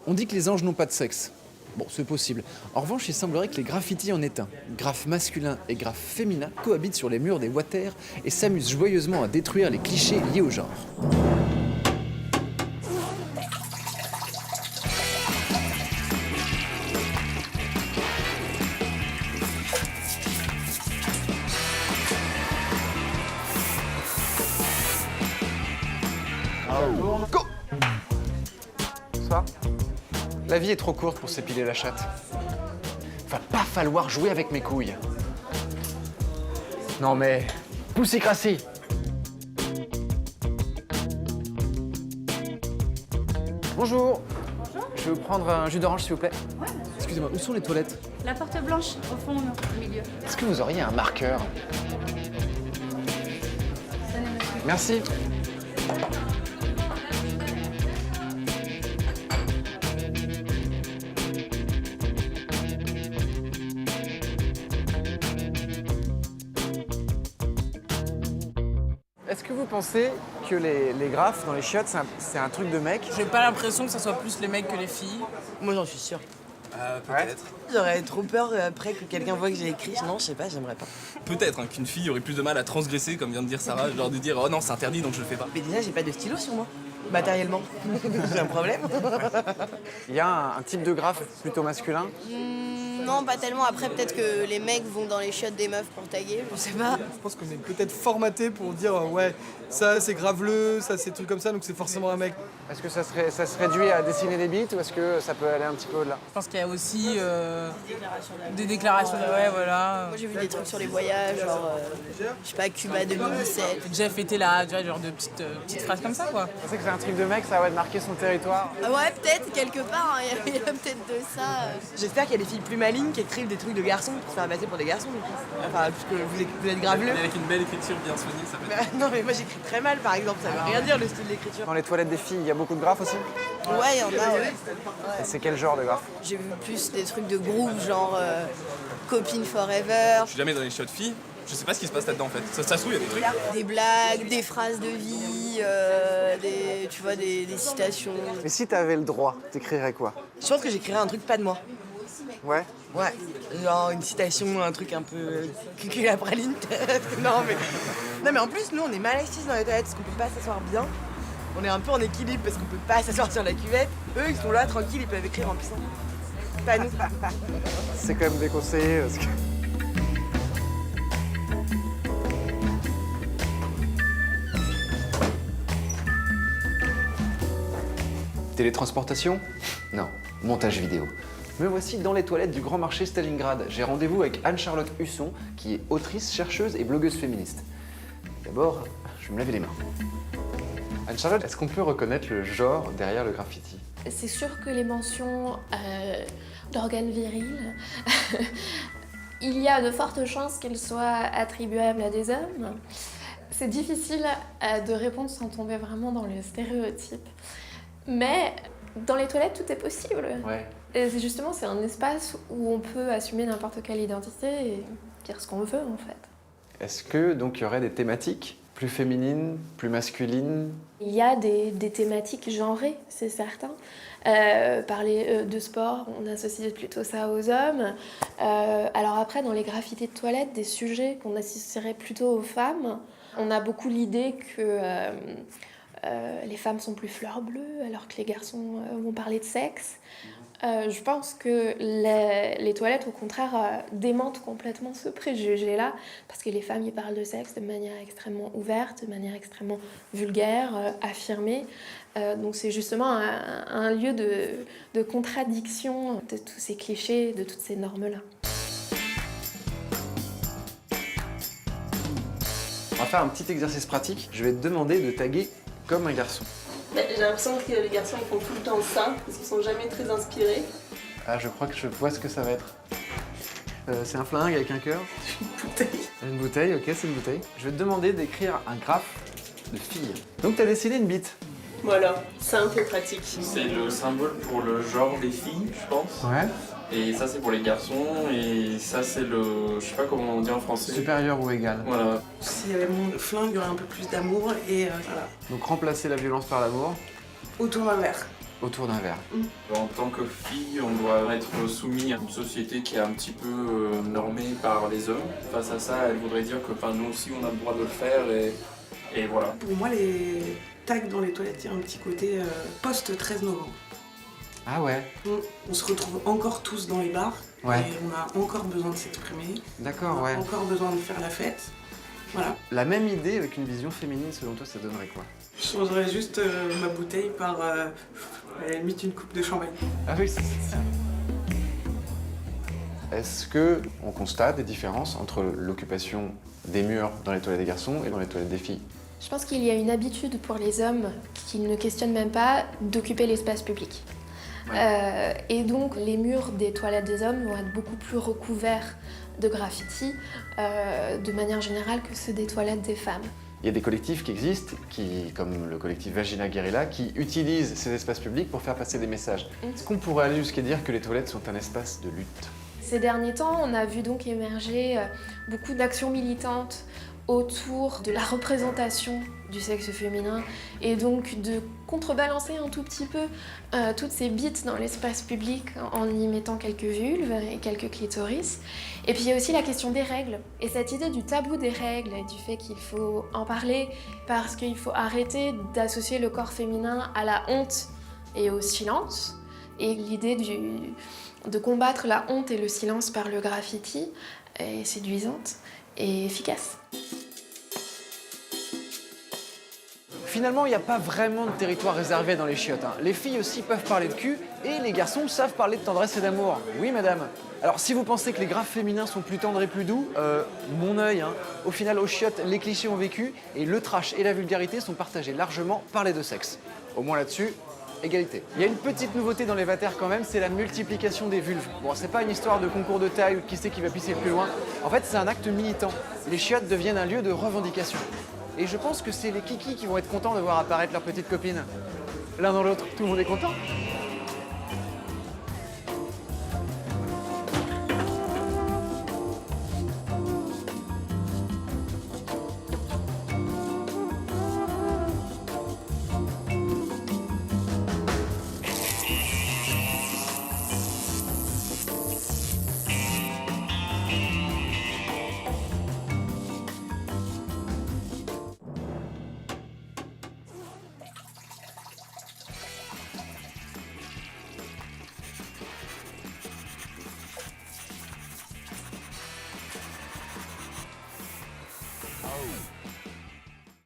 On dit que les anges n'ont pas de sexe. Bon, c'est possible. En revanche, il semblerait que les graffitis en aient un. Graphes masculins et graphes féminins cohabitent sur les murs des water et s'amusent joyeusement à détruire les clichés liés au genre. Go! Bonsoir. La vie est trop courte pour s'épiler la chatte. Va pas falloir jouer avec mes couilles. Non mais... Poussy crassy. Bonjour. Bonjour. Je vais vous prendre un jus d'orange s'il vous plaît. Ouais. Excusez-moi, où sont les toilettes? La porte blanche, au fond, au milieu. Est-ce que vous auriez un marqueur? Merci. Est-ce que vous pensez que les graphes dans les chiottes, c'est un truc de mec? J'ai pas l'impression que ça soit plus les mecs que les filles. Moi, j'en suis sûre. Peut-être. J'aurais trop peur après que quelqu'un voit que j'ai écrit. Non, je sais pas, j'aimerais pas. Peut-être qu'une fille aurait plus de mal à transgresser, comme vient de dire Sarah, genre de dire oh non, c'est interdit donc je le fais pas. Mais déjà, j'ai pas de stylo sur moi, matériellement. J'ai un problème. Il y a un type de graphe plutôt masculin? Non, pas tellement. Après, peut-être que les mecs vont dans les chiottes des meufs pour taguer, je sais pas. Je pense qu'on est peut-être formaté pour dire ouais, ça c'est graveleux, ça c'est truc comme ça, donc c'est forcément un mec. Est-ce que ça se réduit à dessiner des bites ou est-ce que ça peut aller un petit peu au-delà? Je pense qu'il y a aussi des déclarations de ouais, voilà. Moi, j'ai vu des trucs sur les voyages, genre, je sais pas, Cuba 2017. J'ai déjà fêté là, tu vois, genre de petites phrases comme ça, quoi. Vous pensez que c'est un truc de mec, ça va de marquer son territoire? Ah ouais, peut-être, quelque part, hein, il y a peut-être de ça. J'espère qu'il y a des filles plus malignes qui écrivent des trucs de garçons pour se faire passer pour des garçons, du coup. Enfin, puisque vous êtes graveleux. Avec une belle écriture bien soignée, ça peut être... Non, mais moi j'écris très mal, par exemple, ça veut rien dire le style d'écriture. Dans les toilettes des filles, il y a beaucoup de graphes aussi? Ouais, il y en a, ouais. Et c'est quel genre de graphe? J'ai vu plus des trucs de groupe, genre Copine Forever. Je suis jamais dans les chiottes filles, je sais pas ce qui se passe là-dedans en fait. Ça se trouve, il y a des trucs. Des blagues, des phrases de vie, tu vois, des citations. Mais si t'avais le droit, t'écrirais quoi? Je pense que j'écrirais un truc pas de moi. Ouais? Ouais, genre une citation, un truc un peu cucul à praline. Non mais en plus nous on est mal assis dans les toilettes parce qu'on peut pas s'asseoir bien. On est un peu en équilibre parce qu'on peut pas s'asseoir sur la cuvette. Eux ils sont là tranquilles, ils peuvent écrire en pissant. Pas nous. C'est quand même déconseillé parce que... Télétransportation? Non. Montage vidéo. Me voici dans les toilettes du Grand Marché Stalingrad. J'ai rendez-vous avec Anne-Charlotte Husson, qui est autrice, chercheuse et blogueuse féministe. D'abord, je vais me laver les mains. Anne-Charlotte, est-ce qu'on peut reconnaître le genre derrière le graffiti? C'est sûr que les mentions d'organes virils, il y a de fortes chances qu'elles soient attribuables à des hommes. C'est difficile de répondre sans tomber vraiment dans le stéréotype. Mais dans les toilettes, tout est possible. Ouais. Et justement, c'est un espace où on peut assumer n'importe quelle identité et dire ce qu'on veut, en fait. Est-ce que donc il y aurait des thématiques plus féminines, plus masculines? Il y a des thématiques genrées, c'est certain. Parler de sport, on associe plutôt ça aux hommes. Alors après, dans les graffitis de toilette, des sujets qu'on associerait plutôt aux femmes, on a beaucoup l'idée que les femmes sont plus fleurs bleues, alors que les garçons vont parler de sexe. Je pense que les toilettes, au contraire, démentent complètement ce préjugé-là, parce que les femmes y parlent de sexe de manière extrêmement ouverte, de manière extrêmement vulgaire, affirmée. Donc c'est justement un lieu de contradiction de tous ces clichés, de toutes ces normes-là. On va faire un petit exercice pratique. Je vais te demander de taguer comme un garçon. J'ai l'impression que les garçons ils font tout le temps ça, parce qu'ils sont jamais très inspirés. Ah, je crois que je vois ce que ça va être. C'est un flingue avec un cœur. Une bouteille. Une bouteille, ok, c'est une bouteille. Je vais te demander d'écrire un graphe de fille. Donc t'as dessiné une bite. Voilà, simple et pratique. C'est le symbole pour le genre des filles, je pense. Ouais. Et ça, c'est pour les garçons. Et ça, c'est le... Je sais pas comment on dit en français. Supérieur ou égal. Voilà. S'il y avait mon flingue, il y aurait un peu plus d'amour et voilà. Donc remplacer la violence par l'amour. Autour d'un verre. autour d'un verre. En tant que fille, on doit être soumis à une société qui est un petit peu normée par les hommes. Face à ça, elle voudrait dire que nous aussi, on a le droit de le faire et voilà. Pour moi, les tags dans les toilettes, il y a un petit côté post-13 novembre. Ah ouais, On se retrouve encore tous dans les bars Ouais. et on a encore besoin de s'exprimer, d'accord, on a ouais. encore besoin de faire la fête. Voilà. La même idée avec une vision féminine, selon toi, ça donnerait quoi? Je changerais juste ma bouteille par à la limite une coupe de champagne. Ah oui, c'est ça. Est-ce que on constate des différences entre l'occupation des murs dans les toilettes des garçons et dans les toilettes des filles? Je pense qu'il y a une habitude pour les hommes qui ne questionnent même pas d'occuper l'espace public. Et donc les murs des toilettes des hommes vont être beaucoup plus recouverts de graffitis de manière générale que ceux des toilettes des femmes. Il y a des collectifs qui existent, comme le collectif Vagina Guerilla, qui utilisent ces espaces publics pour faire passer des messages. Est-ce qu'on pourrait aller jusqu'à dire que les toilettes sont un espace de lutte? Ces derniers temps, on a vu donc émerger beaucoup d'actions militantes autour de la représentation du sexe féminin et donc de contrebalancer un tout petit peu toutes ces bites dans l'espace public en y mettant quelques vulves et quelques clitoris. Et puis il y a aussi la question des règles et cette idée du tabou des règles et du fait qu'il faut en parler parce qu'il faut arrêter d'associer le corps féminin à la honte et au silence. Et l'idée de combattre la honte et le silence par le graffiti est séduisante et efficace. Finalement, il n'y a pas vraiment de territoire réservé dans les chiottes. Les filles aussi peuvent parler de cul et les garçons savent parler de tendresse et d'amour. Oui, madame. Alors, si vous pensez que les graphes féminins sont plus tendres et plus doux, mon œil. Au final, aux chiottes, les clichés ont vécu et le trash et la vulgarité sont partagés largement par les deux sexes. Au moins là-dessus, égalité. Il y a une petite nouveauté dans les vatères quand même, c'est la multiplication des vulves. Bon, c'est pas une histoire de concours de taille ou qui c'est qui va pisser le plus loin. En fait, c'est un acte militant. Les chiottes deviennent un lieu de revendication. Et je pense que c'est les kikis qui vont être contents de voir apparaître leurs petites copines. L'un dans l'autre, tout le monde est content. Oh.